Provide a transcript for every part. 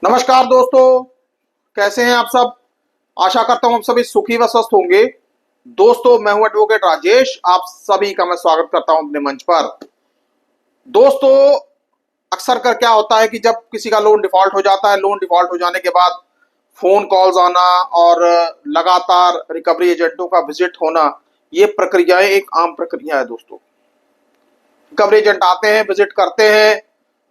नमस्कार दोस्तों, कैसे हैं आप सब। आशा करता हूं आप सभी सुखी व स्वस्थ होंगे। दोस्तों, मैं हूं एडवोकेट राजेश, आप सभी का मैं स्वागत करता हूं अपने मंच पर। दोस्तों, अक्सर कर क्या होता है कि जब किसी का लोन डिफॉल्ट हो जाता है, लोन डिफॉल्ट हो जाने के बाद फोन कॉल्स आना और लगातार रिकवरी एजेंटों का विजिट होना, ये प्रक्रियाएं एक आम प्रक्रिया है। दोस्तों, रिकवरी एजेंट आते हैं, विजिट करते हैं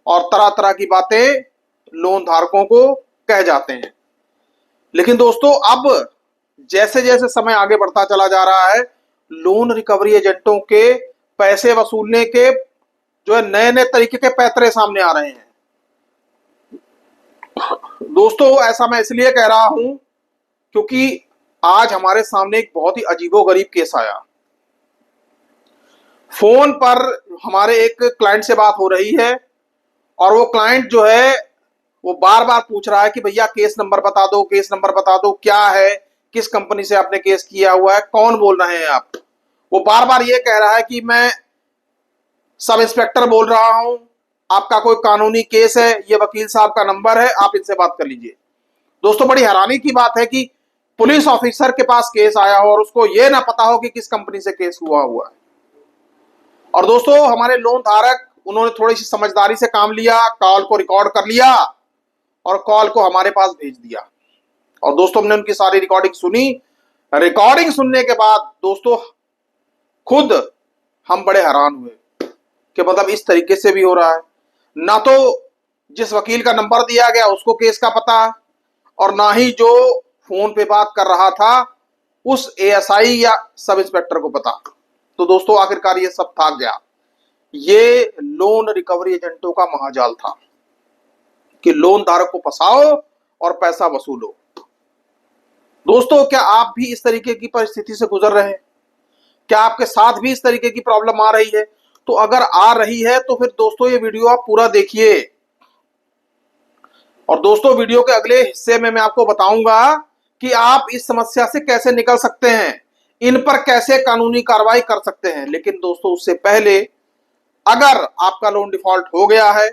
और तरह तरह की बातें लोन धारकों को कह जाते हैं। लेकिन दोस्तों, अब जैसे जैसे समय आगे बढ़ता चला जा रहा है, लोन रिकवरी एजेंटों के पैसे वसूलने के जो है नए नए तरीके के पैतरे सामने आ रहे हैं। दोस्तों, ऐसा मैं इसलिए कह रहा हूं क्योंकि आज हमारे सामने एक बहुत ही अजीबोगरीब केस आया। फोन पर हमारे एक क्लाइंट से बात हो रही है और वो क्लाइंट जो है वो बार बार पूछ रहा है कि भैया केस नंबर बता दो, केस नंबर बता दो, क्या है, किस कंपनी से आपने केस किया हुआ है, कौन बोल रहे हैं आप। वो बार बार ये कह रहा है कि मैं सब इंस्पेक्टर बोल रहा हूं, आपका कोई कानूनी केस है, ये वकील साहब का नंबर है, आप इनसे बात कर लीजिए। दोस्तों, बड़ी हैरानी की बात है कि पुलिस ऑफिसर के पास केस आया हो और उसको ये ना पता हो कि किस कंपनी से केस हुआ है। और दोस्तों, हमारे लोन धारक उन्होंने थोड़ी सी समझदारी से काम लिया, कॉल को रिकॉर्ड कर लिया और कॉल को हमारे पास भेज दिया। और दोस्तों, हमने उनकी सारी रिकॉर्डिंग सुनी। रिकॉर्डिंग सुनने के बाद दोस्तों खुद हम बड़े हैरान हुए कि मतलब इस तरीके से भी हो रहा है। ना तो जिस वकील का नंबर दिया गया उसको केस का पता और ना ही जो फोन पे बात कर रहा था उस एएसआई या सब इंस्पेक्टर को पता। तो दोस्तों, आखिरकार ये सब था क्या? ये लोन रिकवरी एजेंटों का महाजाल था कि लोन धारक को फंसाओ और पैसा वसूलो। दोस्तों, क्या आप भी इस तरीके की परिस्थिति से गुजर रहे हैं? क्या आपके साथ भी इस तरीके की प्रॉब्लम आ रही है? तो अगर आ रही है तो फिर दोस्तों ये वीडियो आप पूरा देखिए। और दोस्तों, वीडियो के अगले हिस्से में मैं आपको बताऊंगा कि आप इस समस्या से कैसे निकल सकते हैं, इन पर कैसे कानूनी कार्रवाई कर सकते हैं। लेकिन दोस्तों, उससे पहले अगर आपका लोन डिफॉल्ट हो गया है,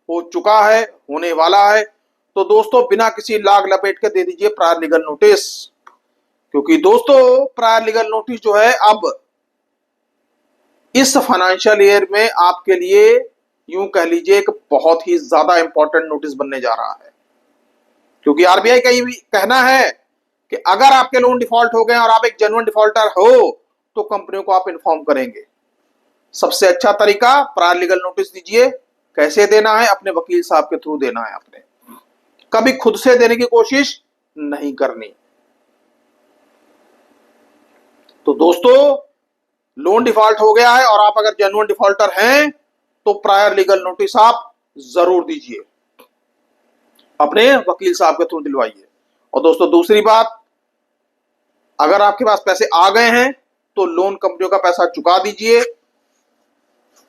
हो चुका है, होने वाला है, तो दोस्तों बिना किसी लाग लपेट के दे दीजिए प्रायर लीगल नोटिस। क्योंकि दोस्तों, प्रायर लीगल नोटिस जो है अब इस फाइनेंशियल ईयर में आपके लिए यूं कह लीजिए एक बहुत ही ज्यादा इंपॉर्टेंट नोटिस बनने जा रहा है। क्योंकि आरबीआई का ये भी कहना है कि अगर आपके लोन डिफॉल्ट हो गए और आप एक जेन्युइन डिफॉल्टर हो तो कंपनियों को आप इन्फॉर्म करेंगे। सबसे अच्छा तरीका प्रायर लीगल नोटिस दीजिए। कैसे देना है? अपने वकील साहब के थ्रू देना है। आपने कभी खुद से देने की कोशिश नहीं करनी। तो दोस्तों, लोन डिफॉल्ट हो गया है और आप अगर जेन्युइन डिफॉल्टर हैं तो प्रायर लीगल नोटिस आप जरूर दीजिए, अपने वकील साहब के थ्रू दिलवाइए। और दोस्तों, दूसरी बात, अगर आपके पास पैसे आ गए हैं तो लोन कंपनियों का पैसा चुका दीजिए।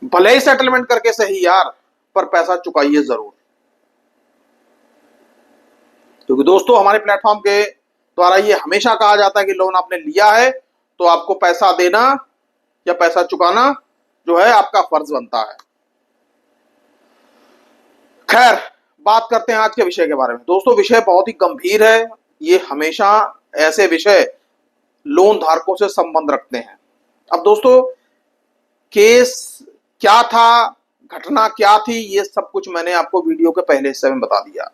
भले ही सेटलमेंट करके सही यार, पर पैसा चुकाइए जरूर। क्योंकि दोस्तों, हमारे प्लेटफॉर्म के द्वारा ये हमेशा कहा जाता है कि लोन आपने लिया है तो आपको पैसा देना या पैसा चुकाना जो है आपका फर्ज बनता है। खैर, बात करते हैं आज के विषय के बारे में। दोस्तों, विषय बहुत ही गंभीर है। ये हमेशा ऐसे विषय लोन धारकों से संबंध रखते हैं। अब दोस्तों, केस क्या था, घटना क्या थी, ये सब कुछ मैंने आपको वीडियो के पहले हिस्से में बता दिया।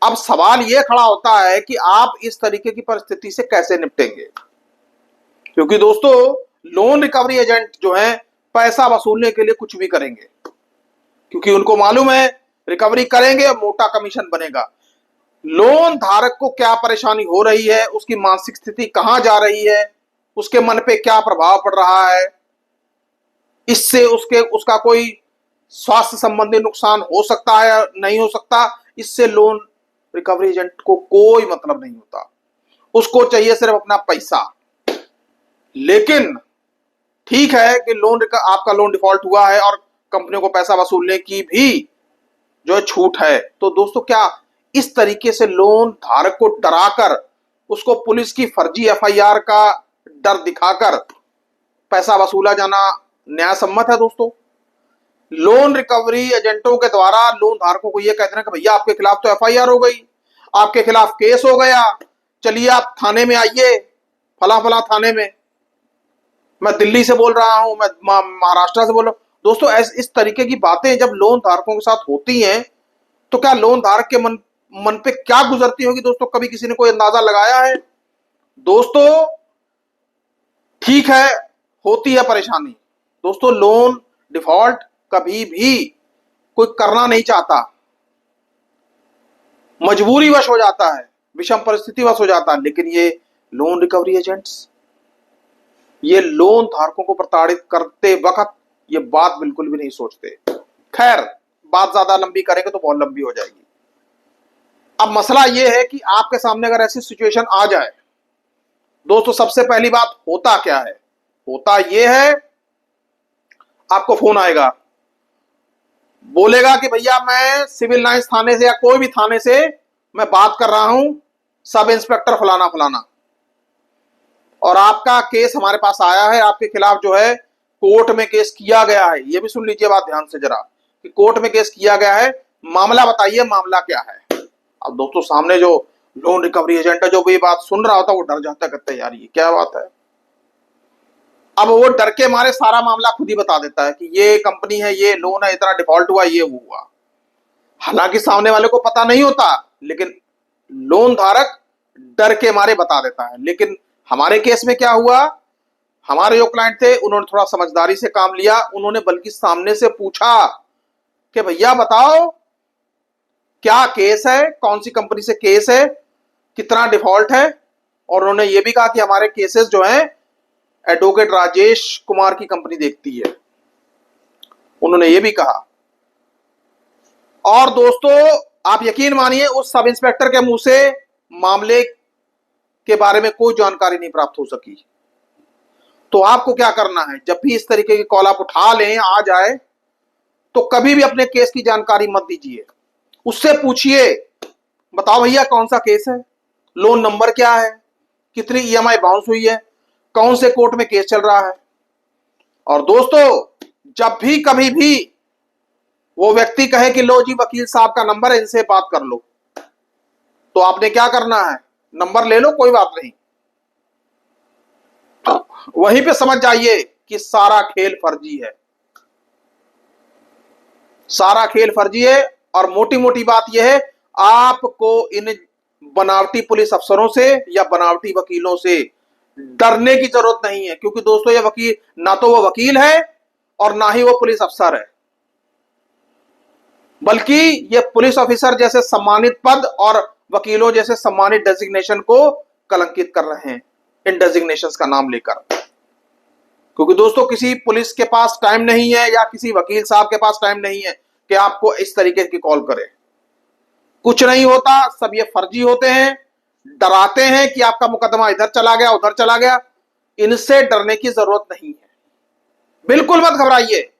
अब सवाल यह खड़ा होता है कि आप इस तरीके की परिस्थिति से कैसे निपटेंगे। क्योंकि दोस्तों, लोन रिकवरी एजेंट जो है पैसा वसूलने के लिए कुछ भी करेंगे, क्योंकि उनको मालूम है रिकवरी करेंगे और मोटा कमीशन बनेगा। लोन धारक को क्या परेशानी हो रही है, उसकी मानसिक स्थिति कहां जा रही है, उसके मन पे क्या प्रभाव पड़ रहा है, इससे उसका कोई स्वास्थ्य संबंधी नुकसान हो सकता है या नहीं हो सकता, इससे लोन रिकवरी एजेंट को कोई मतलब नहीं होता। उसको चाहिए सिर्फ अपना पैसा। लेकिन ठीक है कि आपका लोन डिफॉल्ट हुआ है और कंपनियों को पैसा वसूलने की भी जो है छूट है। तो दोस्तों, क्या इस तरीके से लोन धारक को डराकर उसको पुलिस की फर्जी एफआईआर का डर दिखाकर पैसा वसूला जाना न्याय सम्मत है? दोस्तों, लोन रिकवरी एजेंटों के द्वारा लोन धारकों को यह कहते हैं कि भैया आपके खिलाफ तो एफआईआर हो गई, आपके खिलाफ केस हो गया, चलिए आप थाने में आइए, फला फला थाने में। मैं दिल्ली से बोल रहा हूं, मैं महाराष्ट्र से बोल रहा हूं। दोस्तों इस तरीके की बातें जब लोन धारकों के साथ होती हैं तो क्या लोन धारक के मन पे क्या गुजरती होगी दोस्तों, कभी किसी ने कोई अंदाजा लगाया है? दोस्तों ठीक है, होती है परेशानी। दोस्तों लोन डिफॉल्ट कभी भी कोई करना नहीं चाहता, मजबूरी वश हो जाता है, विषम परिस्थिति वश हो जाता है, लेकिन ये लोन रिकवरी एजेंट्स ये लोन धारकों को प्रताड़ित करते वक्त ये बात बिल्कुल भी नहीं सोचते। खैर, बात ज्यादा लंबी करेंगे तो बहुत लंबी हो जाएगी। अब मसला ये है कि आपके सामने अगर ऐसी सिचुएशन आ जाए दोस्तों, सबसे पहली बात होता क्या है? होता ये है, आपको फोन आएगा, बोलेगा कि भैया मैं सिविल लाइंस थाने से या कोई भी थाने से मैं बात कर रहा हूं, सब इंस्पेक्टर फलाना फलाना, और आपका केस हमारे पास आया है, आपके खिलाफ जो है कोर्ट में केस किया गया है। ये भी सुन लीजिए बात ध्यान से जरा, कि कोर्ट में केस किया गया है, मामला बताइए, मामला क्या है। अब दोस्तों सामने जो लोन रिकवरी एजेंट है, जो भी बात सुन रहा होता है वो डर जाता है, कहता है यार ये क्या बात है। अब वो डर के मारे सारा मामला खुद ही बता देता है कि ये कंपनी है, ये लोन है, इतना डिफॉल्ट हुआ, ये हुआ। हालांकि सामने वाले को पता नहीं होता, लेकिन लोन धारक डर के मारे बता देता है। लेकिन हमारे केस में क्या हुआ, हमारे जो क्लाइंट थे उन्होंने थोड़ा समझदारी से काम लिया, उन्होंने बल्कि सामने से पूछा कि भैया बताओ क्या केस है, कौन सी कंपनी से केस है, कितना डिफॉल्ट है। और उन्होंने ये भी कहा कि हमारे केसेस जो हैं एडवोकेट राजेश कुमार की कंपनी देखती है, उन्होंने ये भी कहा। और दोस्तों आप यकीन मानिए उस सब इंस्पेक्टर के मुंह से मामले के बारे में कोई जानकारी नहीं प्राप्त हो सकी। तो आपको क्या करना है, जब भी इस तरीके की कॉल आप उठा लें, आ जाए, तो कभी भी अपने केस की जानकारी मत दीजिए, उससे पूछिए बताओ भैया कौन सा केस है, लोन नंबर क्या है, कितनी ईएमआई बाउंस हुई है, कौन से कोर्ट में केस चल रहा है। और दोस्तों जब भी कभी भी वो व्यक्ति कहे कि लो जी वकील साहब का नंबर है, इनसे बात कर लो, तो आपने क्या करना है, नंबर ले लो, कोई बात नहीं, वहीं पे समझ जाइए कि सारा खेल फर्जी है, सारा खेल फर्जी है। और मोटी मोटी बात यह है, आपको इन बनावटी पुलिस अफसरों से या बनावटी वकीलों से डरने की जरूरत नहीं है, क्योंकि दोस्तों ये वकील ना तो वो वकील है और ना ही वो पुलिस अफसर है, बल्कि ये पुलिस ऑफिसर जैसे सम्मानित पद और वकीलों जैसे सम्मानित डेजिग्नेशन को कलंकित कर रहे हैं इन डेजिग्नेशंस का नाम लेकर। क्योंकि दोस्तों किसी पुलिस के पास टाइम नहीं है या किसी वकील साहब के पास टाइम नहीं है कि आपको इस तरीके की कॉल करे। कुछ नहीं होता, सब ये फर्जी होते हैं, डराते हैं कि आपका मुकदमा इधर चला गया उधर चला गया। इनसे डरने की जरूरत नहीं है, बिल्कुल मत घबराइए।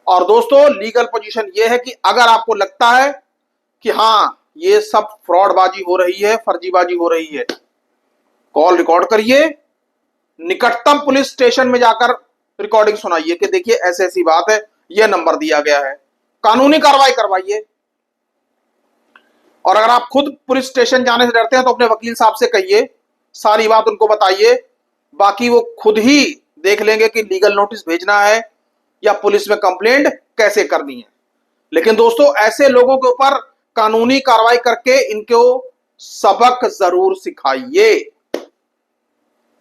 और दोस्तों लीगल पोजीशन ये है कि अगर आपको लगता है कि हां ये सब फ्रॉडबाजी हो रही है, फर्जीबाजी हो रही है, कॉल रिकॉर्ड करिए, निकटतम पुलिस स्टेशन में जाकर रिकॉर्डिंग सुनाइए कि देखिए ऐसी ऐसी बात है, यह नंबर दिया गया है, कानूनी कार्रवाई करवाइए। और अगर आप खुद पुलिस स्टेशन जाने से डरते हैं तो अपने वकील साहब से कहिए, सारी बात उनको बताइए, बाकी वो खुद ही देख लेंगे कि लीगल नोटिस भेजना है या पुलिस में कंप्लेंट कैसे करनी है। लेकिन दोस्तों ऐसे लोगों के ऊपर कानूनी कार्रवाई करके इनको सबक जरूर सिखाइए,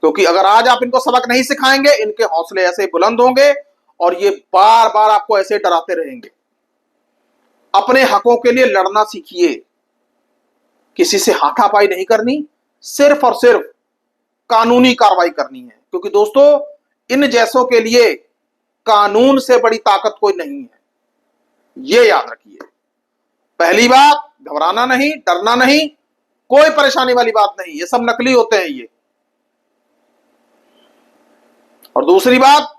क्योंकि अगर आज आप इनको सबक नहीं सिखाएंगे इनके हौसले ऐसे बुलंद होंगे और ये बार बार आपको ऐसे डराते रहेंगे। अपने हकों के लिए लड़ना सीखिए, किसी से हाथापाई नहीं करनी, सिर्फ और सिर्फ कानूनी कार्रवाई करनी है, क्योंकि दोस्तों इन जैसों के लिए कानून से बड़ी ताकत कोई नहीं है, ये याद रखिए। पहली बात, घबराना नहीं, डरना नहीं, कोई परेशानी वाली बात नहीं, ये सब नकली होते हैं ये। और दूसरी बात,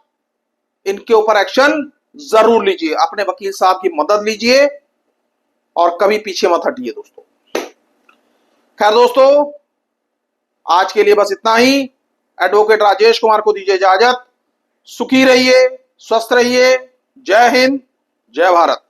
इनके ऊपर एक्शन जरूर लीजिए, अपने वकील साहब की मदद लीजिए और कभी पीछे मत हटिए दोस्तों। खैर दोस्तों आज के लिए बस इतना ही। एडवोकेट राजेश कुमार को दीजिए इजाजत। सुखी रहिए, स्वस्थ रहिए, जय हिंद, जय भारत।